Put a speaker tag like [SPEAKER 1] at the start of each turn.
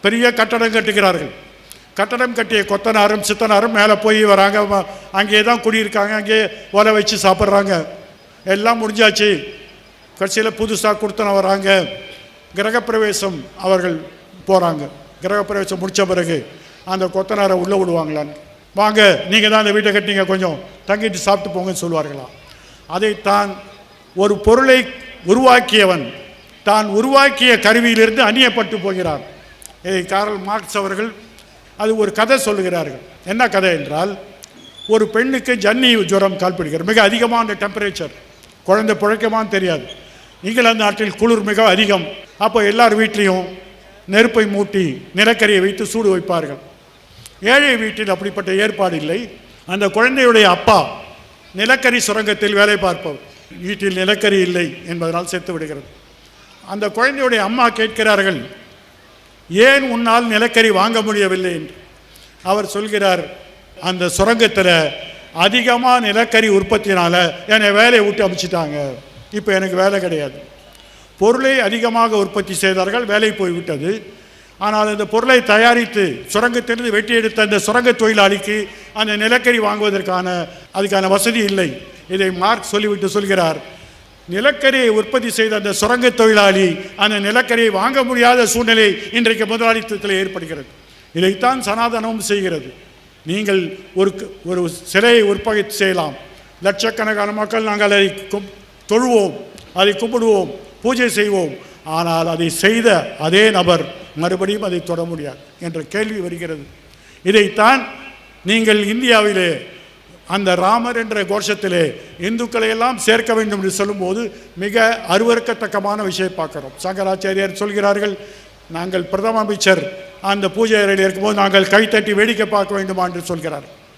[SPEAKER 1] பெரிய கட்டடம் கட்டுகிறார்கள். கட்டடம் கட்டிய கொத்தனாரும் சித்தனாரும் மேலே போய் வராங்க. அங்கேயே தான் குடியிருக்காங்க, அங்கேயே ஒலை வச்சு சாப்பிட்றாங்க. எல்லாம் முடிஞ்சாச்சு. கட்சியில் புதுசாக கொடுத்தன வராங்க. கிரகப்பிரவேசம் அவர்கள் போகிறாங்க. கிரகப்பிரவேசம் முடித்த பிறகு அந்த கொத்தனாரை உள்ளே விடுவாங்களான்னு, வாங்க நீங்கள் தான் அந்த வீட்டை கட்டினீங்க, கொஞ்சம் தங்கிட்டு சாப்பிட்டு போங்கன்னு சொல்லுவார்களாம். அதைத்தான் ஒரு பொருளை உருவாக்கியவன் தான் உருவாக்கிய கருவியிலிருந்து அந்நியப்பட்டு போகிறான். இதை கார்ல் மார்க்ஸ் அவர்கள் அது ஒரு கதை சொல்லுகிறார்கள். என்ன கதை என்றால், ஒரு பெண்ணுக்கு ஜன்னி ஜுரம் கால்பிடிக்கிறது. மிக அதிகமான டெம்பரேச்சர், குழந்தை பிழைக்கமான்னு தெரியாது. இங்கிலாந்து நாட்டில் குளிர் மிக அதிகம். அப்போ எல்லார் வீட்லேயும் நெருப்பை மூட்டி நிலக்கரியை வைத்து சூடு வைப்பார்கள். ஏழை வீட்டில் அப்படிப்பட்ட ஏற்பாடு இல்லை. அந்த குழந்தையுடைய அப்பா நிலக்கரி சுரங்கத்தில் வேலை பார்ப்பவர். வீட்டில் நிலக்கரி இல்லை என்பதனால் செத்து விடுகிறது. அந்த குழந்தையுடைய அம்மா கேட்கிறார்கள், ஏன் உன்னால் நிலக்கரி வாங்க முடியவில்லை என்று. அவர் சொல்கிறார், அந்த சுரங்கத்தில் அதிகமாக நிலக்கரி உற்பத்தினால என்னை வேலையை விட்டு அமைச்சிட்டாங்க, இப்போ எனக்கு வேலை கிடையாது. பொருளை அதிகமாக உற்பத்தி செய்தார்கள், வேலை போய்விட்டது. ஆனால் அந்த பொருளை தயாரித்து சுரங்கத்திலிருந்து வெட்டி எடுத்த அந்த சுரங்க தொழிலாளிக்கு அந்த நிலக்கரி வாங்குவதற்கான அதுக்கான வசதி இல்லை. இதை மார்க் சொல்லிவிட்டு சொல்கிறார், நிலக்கரியை உற்பத்தி செய்த அந்த சுரங்க தொழிலாளி அந்த நிலக்கரியை வாங்க முடியாத சூழ்நிலை இன்றைக்கு முதலாளித்துவத்தில் ஏற்படுகிறது. இதைத்தான் சனாதனமும் செய்கிறது. நீங்கள் ஒரு சிலையை உற்பத்தி செய்யலாம், லட்சக்கணக்கான மக்கள் நாங்கள் அதை தொழுவோம், அதை கும்பிடுவோம், பூஜை செய்வோம். ஆனால் அதை செய்த அதே நபர் மறுபடியும் அதை தொட முடியாது என்ற கேள்வி வருகிறது. இதைத்தான் நீங்கள் இந்தியாவிலே அந்த ராமர் என்ற கோஷத்திலே இந்துக்களை எல்லாம் சேர்க்க வேண்டும் என்று சொல்லும்போது மிக அருவருக்கத்தக்கமான விஷயம் பார்க்கிறோம். சங்கராச்சாரியார் சொல்கிறார்கள், நாங்கள் பிரதம அமைச்சர் அந்த பூஜை அறையில் இருக்கும்போது நாங்கள் கைத்தட்டி வேடிக்கை பார்க்க வேண்டுமா என்று சொல்கிறார்.